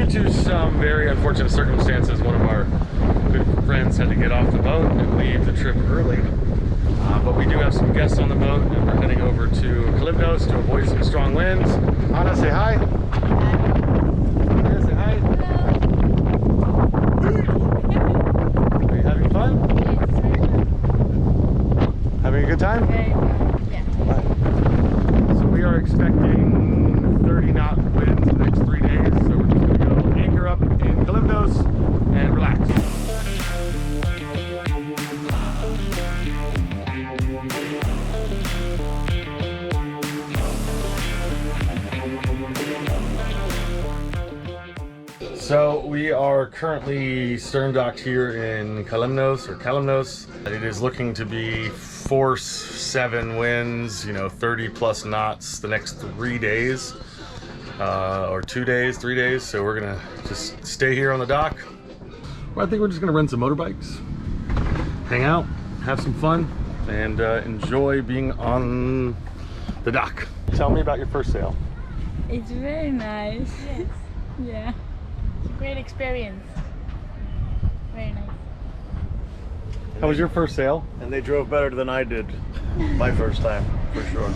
due to some very unfortunate circumstances, one of our good friends had to get off the boat and leave the trip early. But we do have some guests on the boat, and we're heading over to Calypdos to avoid some strong winds. Anna, say hi. Maria, say hi. Are you having fun? Yes. Having a good time? Okay. Yeah. So we are expecting 30-knot winds the next 3 days. So we're just going to go anchor up in Calypdos and relax. So we are currently stern docked here in Kalymnos. It is looking to be force 7 winds, 30 plus knots the next 3 days, or 2 days, 3 days. So we're gonna just stay here on the dock. Well, I think we're just gonna rent some motorbikes, hang out, have some fun, and enjoy being on the dock. Tell me about your first sail. It's very nice. Yes. Yeah. It's a great experience. Very nice. How was your first sail? And they drove better than I did my first time, for sure.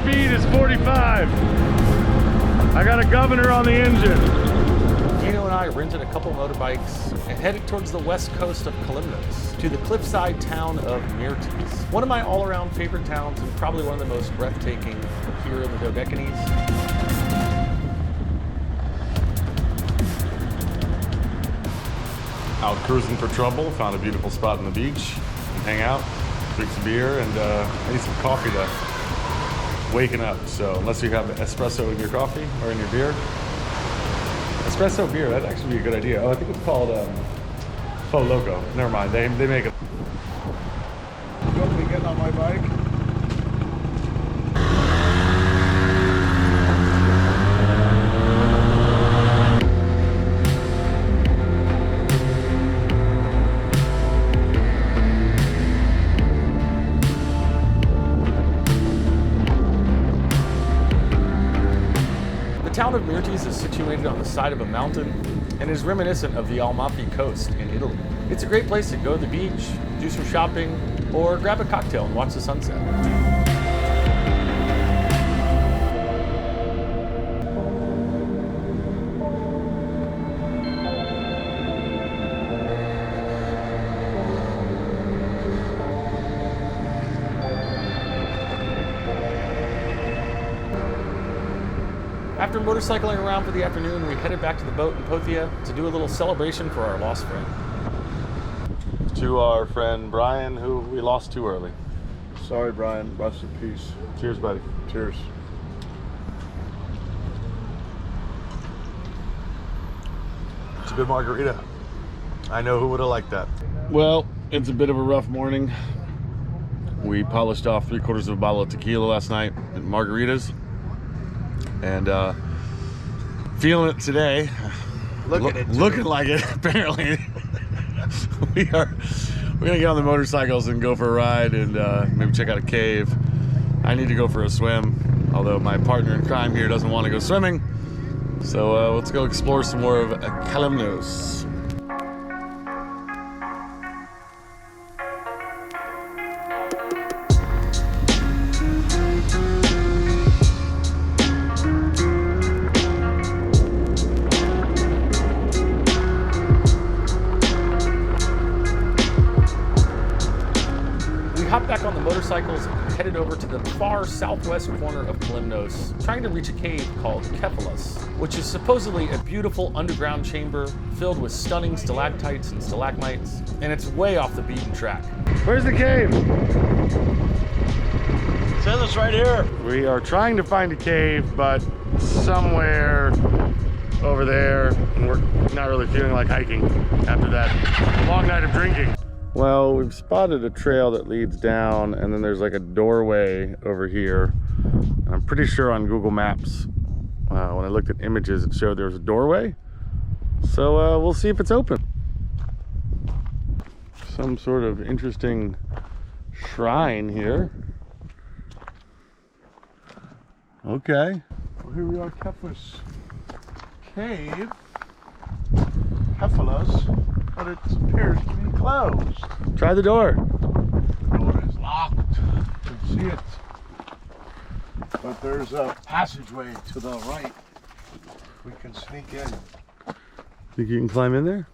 Speed is 45. I got a governor on the engine. Dino and I rented a couple motorbikes and headed towards the west coast of Kalymnos to the cliffside town of Myrtis, one of my all-around favorite towns and probably one of the most breathtaking here in the Dodecanese. Out cruising for trouble, found a beautiful spot on the beach, hang out, drink some beer, and I need some coffee to waken up. So unless you have espresso in your coffee or in your beer, espresso beer, that'd actually be a good idea. Oh, I think it's called Faux Loco. Never mind, they make it. You want me to get on my bike? The town of Myrtis is situated on the side of a mountain and is reminiscent of the Amalfi Coast in Italy. It's a great place to go to the beach, do some shopping, or grab a cocktail and watch the sunset. After motorcycling around for the afternoon, we headed back to the boat in Pothia to do a little celebration for our lost friend. To our friend Brian, who we lost too early. Sorry, Brian. Rest in peace. Cheers, buddy. Cheers. It's a good margarita. I know who would have liked that. Well, it's a bit of a rough morning. We polished off 3/4 of a bottle of tequila last night and margaritas. And feeling it today. Looking like it, apparently. We're gonna get on the motorcycles and go for a ride and maybe check out a cave. I need to go for a swim, although my partner in crime here doesn't want to go swimming. So let's go explore some more of Kalymnos. Hopped back on the motorcycles and headed over to the far southwest corner of Kalymnos, trying to reach a cave called Kephalos, which is supposedly a beautiful underground chamber filled with stunning stalactites and stalagmites, and it's way off the beaten track. Where's the cave? It says it's right here. We are trying to find a cave, but somewhere over there, and we're not really feeling like hiking after that long night of drinking. Well, we've spotted a trail that leads down, and then there's like a doorway over here. And I'm pretty sure on Google Maps, when I looked at images, it showed there was a doorway, So we'll see if it's open. Some sort of interesting shrine here. Okay. Well, here we are, Kepler's cave. Cephalus, but it appears to be closed. Try the door. The door is locked. You can see it. But there's a passageway to the right. We can sneak in. Think you can climb in there?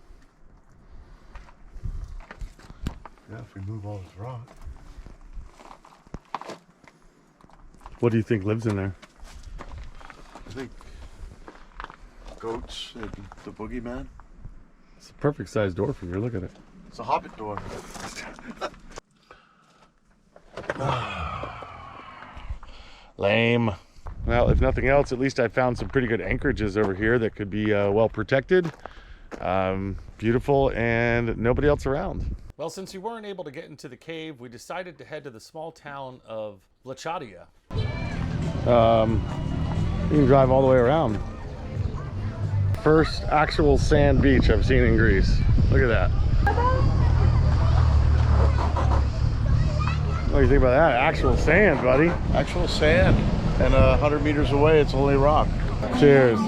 Yeah, if we move all this rock. What do you think lives in there? I think goats and the boogeyman. It's a perfect sized door for you. Look at it. It's a hobbit door. Lame. Well, if nothing else, at least I found some pretty good anchorages over here that could be well protected, beautiful, and nobody else around. Well, since we weren't able to get into the cave, we decided to head to the small town of Vlachadia. You can drive all the way around. First actual sand beach I've seen in Greece. Look at that. What do you think about that? Actual sand, buddy. Actual sand. And 100 meters away, it's only rock. Cheers.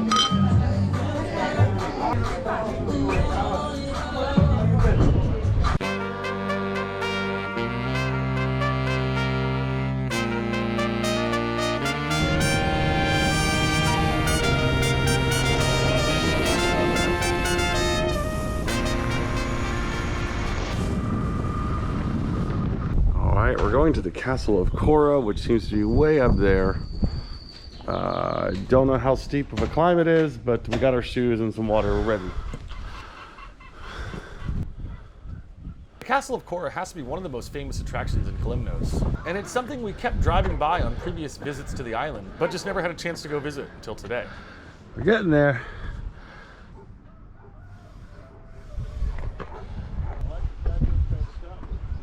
We're going to the castle of Chora, which seems to be way up there. I don't know how steep of a climb it is, but we got our shoes and some water. We're ready. The Castle of Chora has to be one of the most famous attractions in Kalymnos, and it's something we kept driving by on previous visits to the island, but just never had a chance to go visit until today. We're getting there.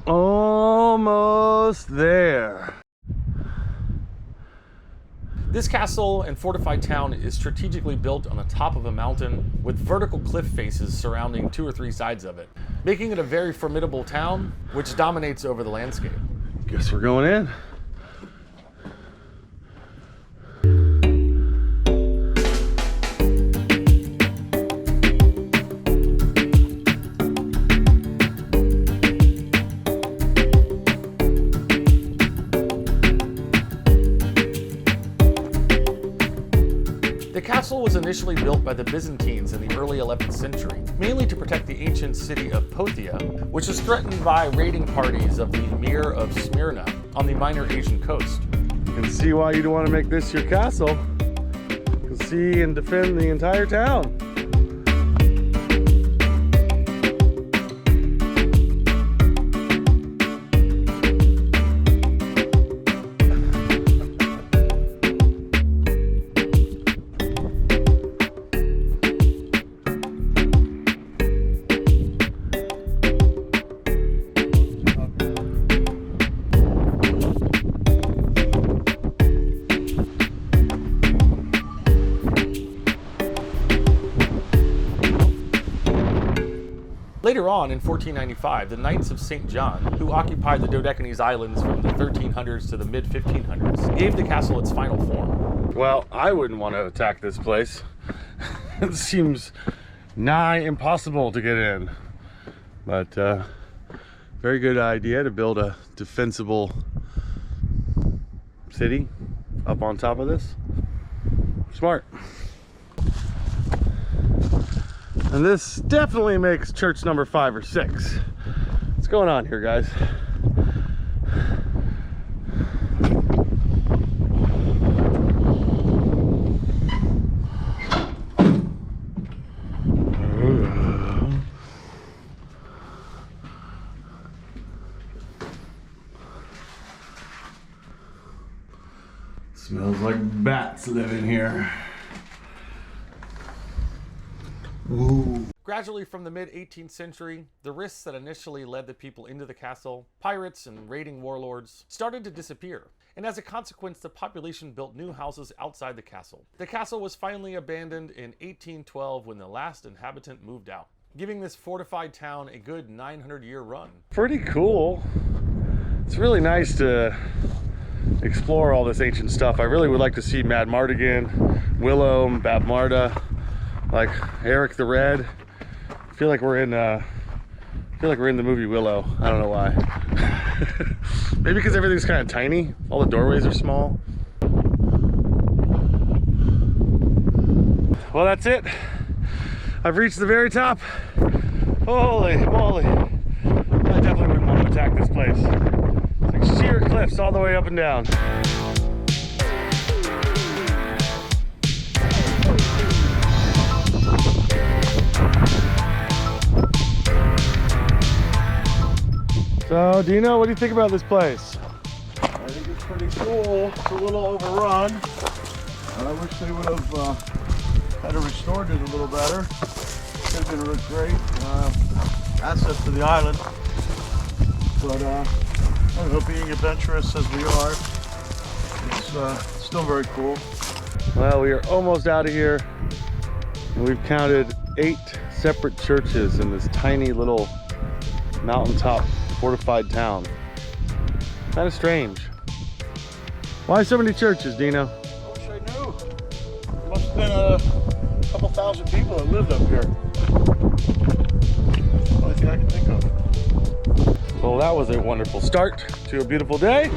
Almost there. This castle and fortified town is strategically built on the top of a mountain with vertical cliff faces surrounding 2 or 3 sides of it, making it a very formidable town which dominates over the landscape. Guess we're going in. The castle was initially built by the Byzantines in the early 11th century, mainly to protect the ancient city of Phthia, which was threatened by raiding parties of the Emir of Smyrna on the minor Asian coast. You can see why you'd want to make this your castle. You can see and defend the entire town. Later on, in 1495, the Knights of St. John, who occupied the Dodecanese Islands from the 1300s to the mid-1500s, gave the castle its final form. Well, I wouldn't want to attack this place. It seems nigh impossible to get in. But very good idea to build a defensible city up on top of this. Smart. And this definitely makes church number 5 or 6. What's going on here, guys? Smells like bats live in here. Ooh. Gradually, from the mid-18th century, the risks that initially led the people into the castle, pirates and raiding warlords, started to disappear. and as a consequence, the population built new houses outside the castle. The castle was finally abandoned in 1812 when the last inhabitant moved out, giving this fortified town a good 900-year run. Pretty cool. It's really nice to explore all this ancient stuff. I really would like to see Mad Mardigan, Willow, Bab Marda, like Eric the Red. I feel like we're in the movie Willow. I don't know why. Maybe because everything's kind of tiny. All the doorways are small. Well, that's it. I've reached the very top. Holy moly. I definitely wouldn't want to attack this place. It's like sheer cliffs all the way up and down. So, Dino, what do you think about this place? I think it's pretty cool. It's a little overrun. I wish they would have kind of restored it a little better. Could have been a great asset to the island. But I don't know, being adventurous as we are, it's still very cool. Well, we are almost out of here. And we've counted 8 separate churches in this tiny little mountaintop fortified town. Kind of strange. Why so many churches, Dino? I wish I knew. There must have been a couple thousand people that lived up here. Only thing I can think of. Well, that was a wonderful start to a beautiful day.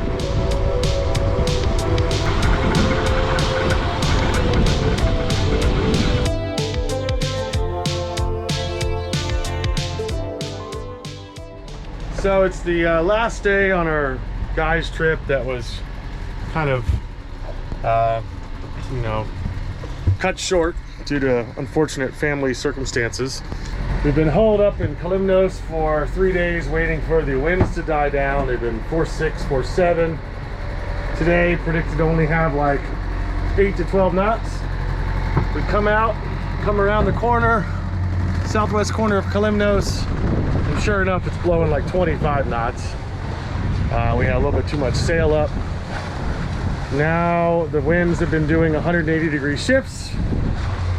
So it's the last day on our guys trip that was kind of, you know, cut short due to unfortunate family circumstances. We've been holed up in Kalymnos for 3 days waiting for the winds to die down. They've been force 6, force 7. Today predicted to only have like 8 to 12 knots. We come around the corner, southwest corner of Kalymnos. And sure enough, it's blowing like 25 knots. We had a little bit too much sail up. Now the winds have been doing 180-degree shifts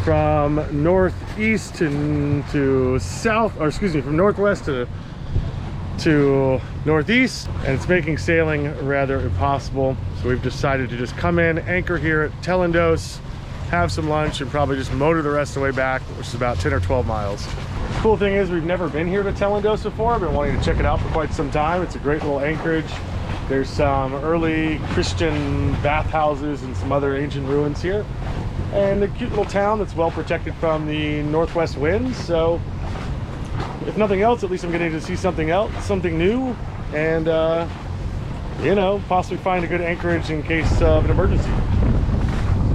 from northeast to south, or excuse me, from northwest to northeast, and it's making sailing rather impossible. So we've decided to just come in, anchor here at Telendos, have some lunch, and probably just motor the rest of the way back, which is about 10 or 12 miles. The cool thing is we've never been here to Telendos before. I've been wanting to check it out for quite some time. It's a great little anchorage. There's some early Christian bathhouses and some other ancient ruins here. And a cute little town that's well protected from the northwest winds. So if nothing else, at least I'm getting to see something else, something new, and you know, possibly find a good anchorage in case of an emergency.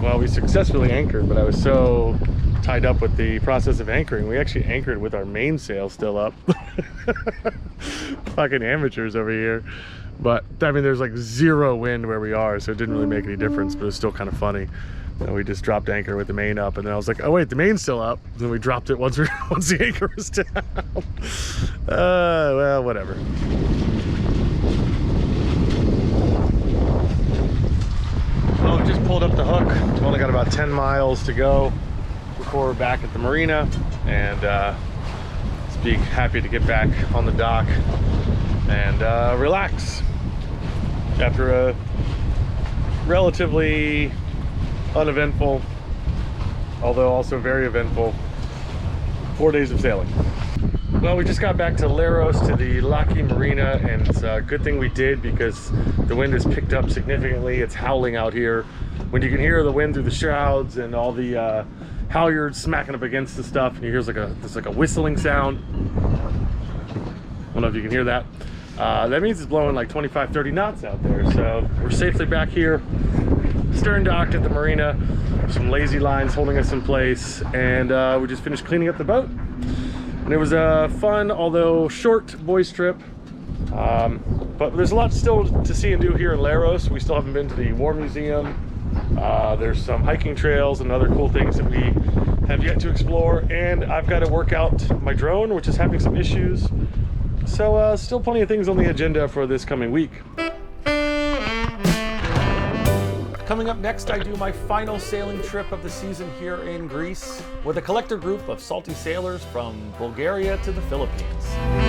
Well, we successfully anchored, but I was so tied up with the process of anchoring. We actually anchored with our mainsail still up. Fucking amateurs over here. But I mean, there's like 0 wind where we are, so it didn't really make any difference, but it was still kind of funny. And we just dropped anchor with the main up, and then I was like, oh wait, the main's still up. And then we dropped it once the anchor was down. Well, whatever. Well, we just pulled up the hook. We've only got about 10 miles to go before we're back at the marina, and just be happy to get back on the dock and relax after a relatively uneventful, although also very eventful, 4 days of sailing. Well, we just got back to Leros, to the Laki Marina, and it's a good thing we did because the wind has picked up significantly. It's howling out here. When you can hear the wind through the shrouds and all the halyards smacking up against the stuff, and you hear there's like a whistling sound. I don't know if you can hear that. That means it's blowing like 25, 30 knots out there. So we're safely back here, stern docked at the marina. Some lazy lines holding us in place, and we just finished cleaning up the boat. And it was a fun, although short, boys trip. But there's a lot still to see and do here in Leros. We still haven't been to the War Museum. There's some hiking trails and other cool things that we have yet to explore. And I've got to work out my drone, which is having some issues. So still plenty of things on the agenda for this coming week. Coming up next, I do my final sailing trip of the season here in Greece with a collector group of salty sailors from Bulgaria to the Philippines.